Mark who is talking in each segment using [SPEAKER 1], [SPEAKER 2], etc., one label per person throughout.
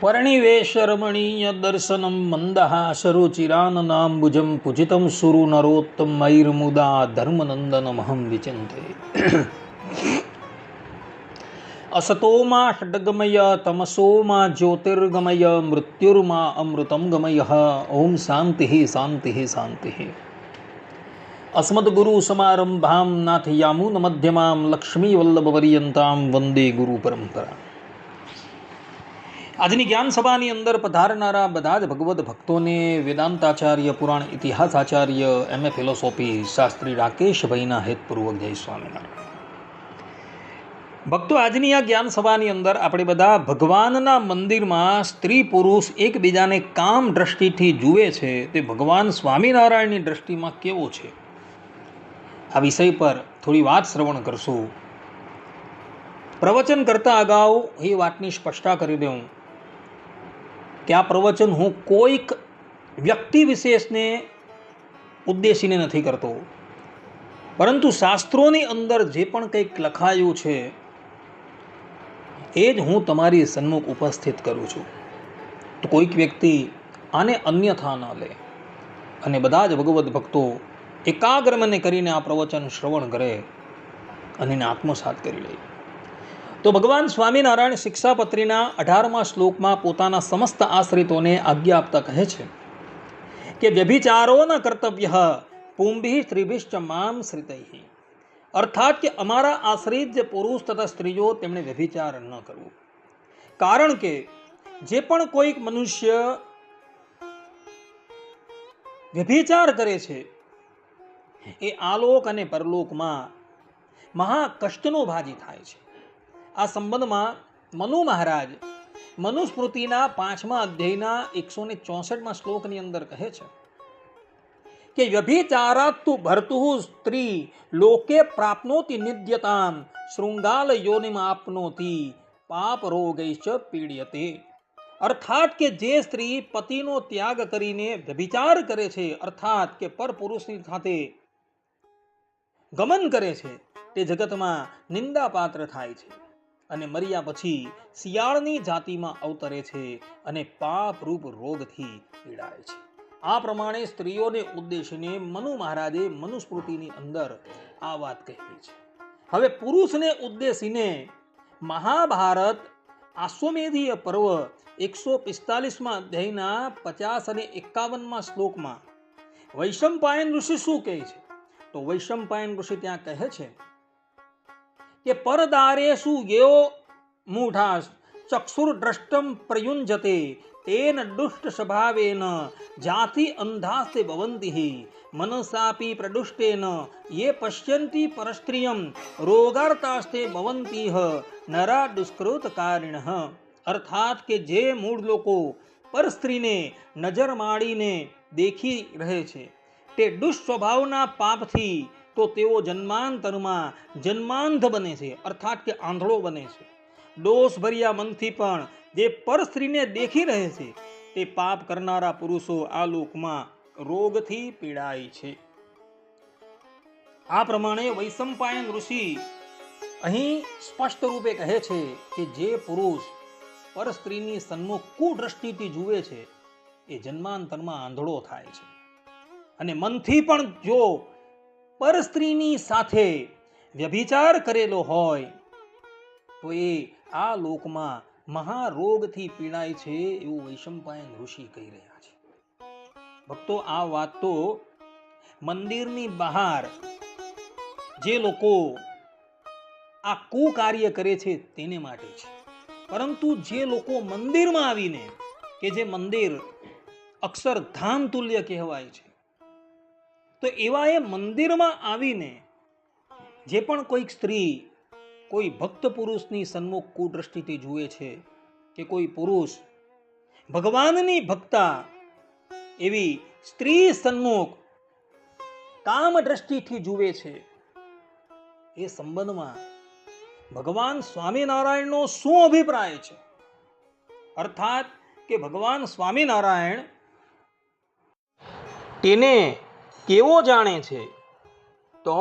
[SPEAKER 1] वर्णिवेशरमणीय दर्शनं मन्दहासरुचिराननाम्बुजं पूजितं सुरु नरोत्तमैर्मुदा धर्मनन्दनमहं विचिन्ते असतो मा षड्गमय तमसो मा ज्योतिर्गमय मृत्युर्मा अमृतं गमयः ओम शान्तिः शान्तिः शान्तिः। अस्मद्गुरु समारंभां नाथ यामुन मध्यमां लक्ष्मीवल्लभपर्यन्तां वंदे गुरु परंपरा। આજની જ્ઞાન સભાની અંદર પધારનારા બધા જ ભગવદ્ ભક્તોને વેદાંતાચાર્ય પુરાણ ઇતિહાસ આચાર્ય એમએ ફિલોસોફી શાસ્ત્રી રાકેશભાઈના હેતપૂર્વક જય સ્વામિનારાયણ। ભક્તો, આજની આ જ્ઞાન સભાની અંદર આપણે બધા ભગવાનના મંદિરમાં સ્ત્રી પુરુષ એકબીજાને કામ દ્રષ્ટિથી જુએ છે તે ભગવાન સ્વામિનારાયણની દ્રષ્ટિમાં કેવો છે આ વિષય પર થોડી વાત શ્રવણ કરશું। પ્રવચન કરતા અગાઉ એ વાતની સ્પષ્ટતા કરી દઉં કે આ પ્રવચન હું કોઈક વ્યક્તિ વિશેષને ઉદ્દેશીને નથી કરતો, પરંતુ શાસ્ત્રોની અંદર જે પણ કંઈક લખાયું છે એ જ હું તમારી સન્મુખ ઉપસ્થિત કરું છું। તો કોઈક વ્યક્તિ આને અન્યથા ન લે અને બધા જ ભગવદ્ ભક્તો એકાગ્ર મને કરીને આ પ્રવચન શ્રવણ કરે અને એને આત્મસાત કરી લે। તો ભગવાન સ્વામિનારાયણ શિક્ષાપત્રીના 18મા શ્લોકમાં પોતાના સમસ્ત આશ્રિતોને આજ્ઞા આપતા કહે છે કે વ્યભિચારો ન કર્તવ્ય પુંભિ સ્ત્રીભિશ્ચ મામ શ્રિતૈ, અર્થાત કે અમારા આશ્રિત જે પુરુષ તથા સ્ત્રીઓ તેમણે વ્યભિચાર ન કરવું। કારણ કે જે પણ કોઈક મનુષ્ય વ્યભિચાર કરે છે એ આલોક અને પરલોકમાં મહા કષ્ટનો ભાગી થાય છે। આ સંબંધમાં મનુ મહારાજ મનુસ્મૃતિના 5મા અધ્યાયના 164મા શ્લોકની અંદર કહે છે કે વ્યભિચારાત્તુ ભર્તુઃ સ્ત્રી લોકે પ્રાપ્નોતિ નિદ્યતામ શૃંગાલ યોનિમ આપનોતિ પાપ રોગૈશ્ચ પીડ્યતે। અર્થાત કે જે સ્ત્રી પતિનો ત્યાગ કરીને વ્યભિચાર કરે છે, અર્થાત કે પરપુરુષની સાથે ગમન કરે છે, તે જગતમાં નિંદાપાત્ર થાય છે અને મર્યા પછી શિયાળની જાતિમાં અવતરે છે અને પાપરૂપ રોગથી પીડાય છે। આ પ્રમાણે સ્ત્રીઓને ઉદ્દેશીને મનુ મહારાજે મનુસ્મૃતિની અંદર આ વાત કહેલી છે। હવે પુરુષને ઉદ્દેશીને મહાભારત આશ્વમેધીય પર્વ 145મા અધ્યાયના 50 અને 51મા શ્લોકમાં વૈશંપાયન ઋષિ શું કહે છે? તો વૈશંપાયન ઋષિ ત્યાં કહે છે કે પરદારેષુ યો મૂઢા ચક્ષુર્દ્રષ્ટમ પ્રયુંજતે તેન દુષ્ટ સ્વભાવેન જાતિ અંધાસ્તે ભવંતિ મનસાપી પ્રદુષ્ટેન યે પશ્યંતિ પરસ્ત્રિયમ રોગાર્તાસ્તે ભવંતિ નરા દુષ્કૃતકારિણઃ। અર્થાત કે જે મૂળ લોકો પર સ્ત્રીને નજર માડીને દેખી રહે છે તે દુષ્સ્વભાવના પાપથી તો તેઓ જન્માંતરમાં જન્માંધ બને છે, અર્થાત કે આંધળો બને છે। દોષભર્યા મનથી પણ જે પર સ્ત્રીને દેખી રહે છે તે પાપ કરનારા પુરુષો આ લોકમાં રોગથી પીડાય છે। આ પ્રમાણે વૈશંપાયન ઋષિ અહીં સ્પષ્ટ રૂપે કહે છે કે જે પુરુષ પર સ્ત્રીની સન્મુખ કુદ્રષ્ટિથી જુએ છે એ જન્માંતરમાં આંધળો થાય છે અને મનથી પણ જો પર સ્ત્રીની સાથે વ્યભિચાર કરેલો હોય તો એ આ લોકમાં મહારોગથી પીડાય છે, એવું વૈશંપાયન ઋષિ કહી રહ્યા છે। ભક્તો, આ વાત તો મંદિરની બહાર જે લોકો આ કુકાર્ય કરે છે તેને માટે છે, પરંતુ જે લોકો મંદિરમાં આવીને, કે જે મંદિર અક્ષરધામ તુલ્ય કહેવાય છે, તો એવા એ મંદિરમાં આવીને જે પણ કોઈક સ્ત્રી કોઈ ભક્ત પુરુષની સન્મુખ કુદ્રષ્ટિથી જુએ છે કે કોઈ પુરુષ ભગવાનની ભક્તા એવી સ્ત્રી સન્મુખ કામ દ્રષ્ટિથી જુએ છે, એ સંબંધમાં ભગવાન સ્વામિનારાયણનો શું અભિપ્રાય છે? અર્થાત કે ભગવાન સ્વામિનારાયણ તેને કેવો જાણે છે? તો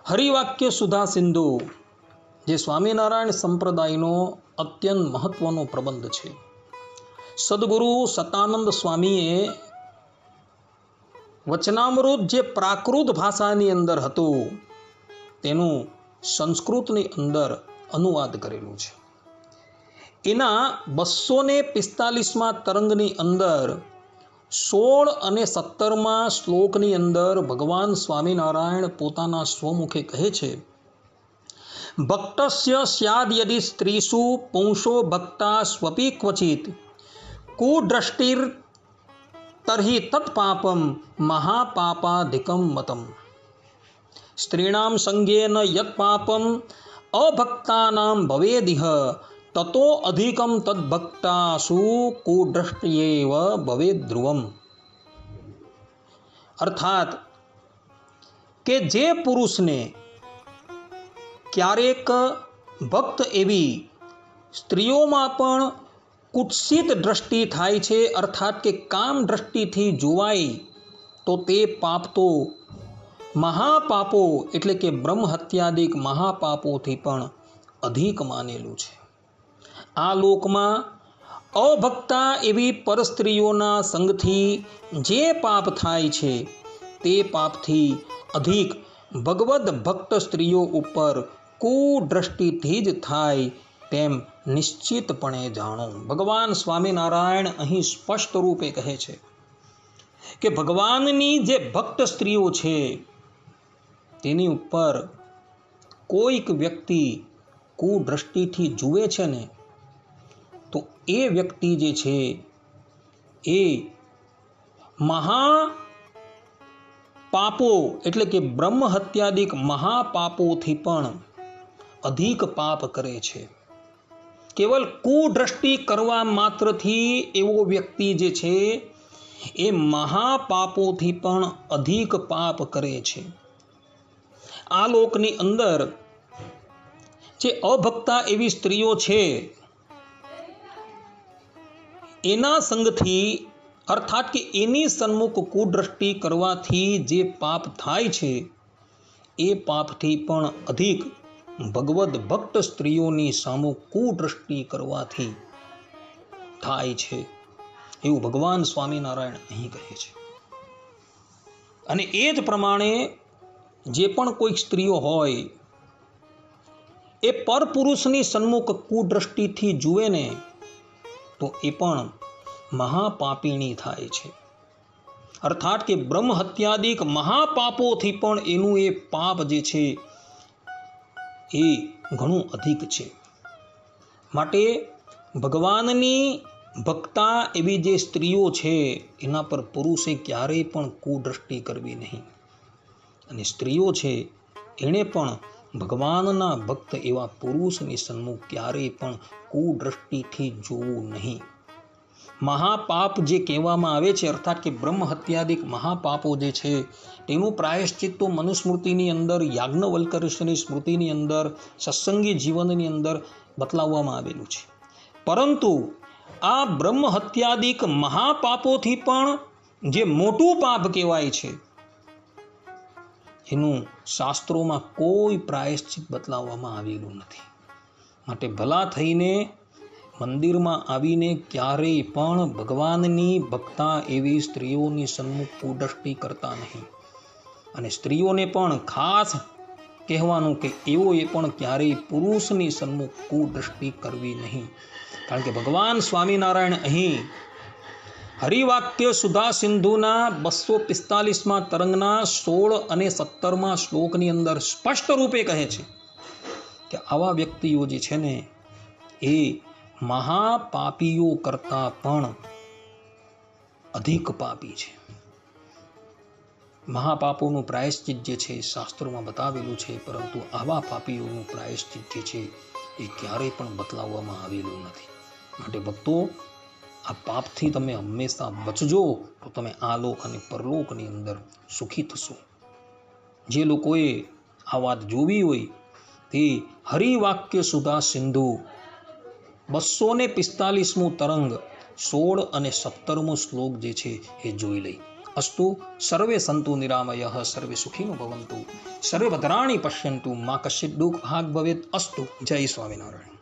[SPEAKER 1] હરિવાક્ય સુધા સિંધુ જે સ્વામિનારાયણ સંપ્રદાયનો અત્યંત મહત્વનો પ્રબંધ છે. સદગુરુ સતાનંદ સ્વામીએ વચનામૃત જે પ્રાકૃત ભાષાની અંદર હતું તેનું સંસ્કૃતની અંદર અનુવાદ કરેલું છે. એના 245માં તરંગની અંદર 16 અને 17માં શ્લોકની અંદર ભગવાન સ્વામિનારાયણ પોતાના સ્વમુખે કહે છે, ભક્તસ્ય સ્યાદ યદિ સ્ત્રીષુ પુંસો ભક્તા સ્વપી ક્વચિત કુદ્રષ્ટિર તર્હિ તત્પાપમ મહાપાપાધિકમ મતમ. સ્ત્રીણામ સંગેન યત પાપમ અભક્તાનામ ભવેદિહ તતો અધિકમ તદ્ભક્તાસુ કુદ્રષ્ટિયેવ ભવેદ ધ્રુવમ. અર્થાત કે જે પુરુષને ક્યારેક ભક્ત એવી સ્ત્રીઓમાં પણ કુત્સિત દ્રષ્ટિ થાય છે, અર્થાત કે કામ દ્રષ્ટિથી જોવાય, તો તે પાપ તો મહાપાપો એટલે કે બ્રહ્મ હત્યાદિક મહાપાપોથી પણ અધિક માનેલું છે. આ લોકમાં અભક્તા એવી પરસ્ત્રીઓના સંગથી જે પાપ થાય છે તે પાપથી અધિક ભગવદ ભક્ત સ્ત્રીઓ ઉપર કુદ્રષ્ટિથી જ થાય તેમ નિશ્ચિતપણે જાણો. ભગવાન સ્વામિનારાયણ અહીં સ્પષ્ટ રૂપે કહે છે કે ભગવાનની જે ભક્ત સ્ત્રીઓ છે તેની ઉપર કોઈક વ્યક્તિ કુદ્રષ્ટિથી જુએ છે ને, તો એ વ્યક્તિ જે છે એ મહાપાપો એટલે કે બ્રહ્મ હત્યાદિક મહાપાપોથી પણ અધિક પાપ કરે છે. કેવલ કુદ્રષ્ટિ કરવા માત્રથી એવો વ્યક્તિ જે છે એ મહાપાપોથી પણ અધિક પાપ કરે છે. આ લોકની અંદર જે અભક્તા એવી સ્ત્રીઓ છે એના સંગથી, અર્થાત કે એની સન્મુખ કુદ્રષ્ટિ કરવાથી જે પાપ થાય છે એ પાપથી પણ અધિક ભગવદ ભક્ત સ્ત્રીઓની સામુ કુદ્રષ્ટિ કરવાથી થાય છે, એવું ભગવાન સ્વામિનારાયણ અહીં કહે છે. અને એ જ પ્રમાણે જે પણ કોઈક સ્ત્રીઓ હોય એ પરપુરુષની સન્મુખ કુદ્રષ્ટિથી જુએ ને, તો એ પણ મહાપાપીણી થાય છે. અર્થાત કે બ્રહ્મ હત્યાદિક મહાપાપોથી પણ એનું એ પાપ જે છે એ ઘણું અધિક છે. માટે ભગવાનની ભક્તા એવી જે સ્ત્રીઓ છે એના પર પુરુષે ક્યારેય પણ કુદ્રષ્ટિ કરવી નહીં. અને સ્ત્રીઓ છે એણે પણ ભગવાનના ભક્ત એવા પુરુષની સન્મુખ ક્યારેય પણ કુદ્રષ્ટિથી જોવું નહીં. મહાપાપ જે કહેવામાં આવે છે, અર્થાત કે બ્રહ્મ હત્યાદિક મહાપાપો જે છે તેનું પ્રાયશ્ચિત તો મનુસ્મૃતિની અંદર, યાજ્ઞવલ્ક્ય ઋષિની સ્મૃતિની અંદર, સત્સંગી જીવનની અંદર બતલાવવામાં આવેલું છે. પરંતુ આ બ્રહ્મ હત્યાદિક મહાપાપોથી પણ જે મોટું પાપ કહેવાય છે એનું શાસ્ત્રોમાં કોઈ પ્રાયશ્ચિત બતલાવવામાં આવેલું નથી. માટે ભલા થઈને મંદિરમાં આવીને ક્યારેય પણ ભગવાનની ભક્તા એવી સ્ત્રીઓની સન્મુખ કુદ્રષ્ટિ કરતા નહીં. અને સ્ત્રીઓને પણ ખાસ કહેવાનું કે એઓએ પણ ક્યારેય પુરુષની સન્મુખ કુદ્રષ્ટિ કરવી નહીં. કારણ કે ભગવાન સ્વામિનારાયણ અહીં હરિવાક્ય સુધા સિંધુના 245માં તરંગના 16 અને 17માં શ્લોકની અંદર સ્પષ્ટ રૂપે કહે છે કે આવા વ્યક્તિઓ જે છે ને એ મહાપાપીઓ કરતાં પણ અધિક પાપી છે. મહાપાપોનું પ્રાયશ્ચિત જે છે શાસ્ત્રોમાં બતાવેલું છે, પરંતુ આવા પાપીઓનું પ્રાયશ્ચિત જે છે એ ક્યારેય પણ બતલાવવામાં આવેલું નથી. માટે ભક્તો, આ પાપથી તમે હંમેશા બચજો તો તમે આ લોક અને પરલોકની અંદર સુખી થશો. જે લોકોએ આ વાત જોવી હોય તે હરિવાક્ય સુધા સિંધુ 245મું તરંગ 16 અને 17મો શ્લોક જે છે એ જોઈ લઈ. અસ્તુ. સર્વે સંતુ નિરામયઃ, સર્વે સુખીનો ભવંતુ, સર્વે ભદ્રાણી પશ્યંતુ, મા કશ્ચિત દુઃખ ભાગ ભવેત. અસ્તુ. જય સ્વામિનારાયણ.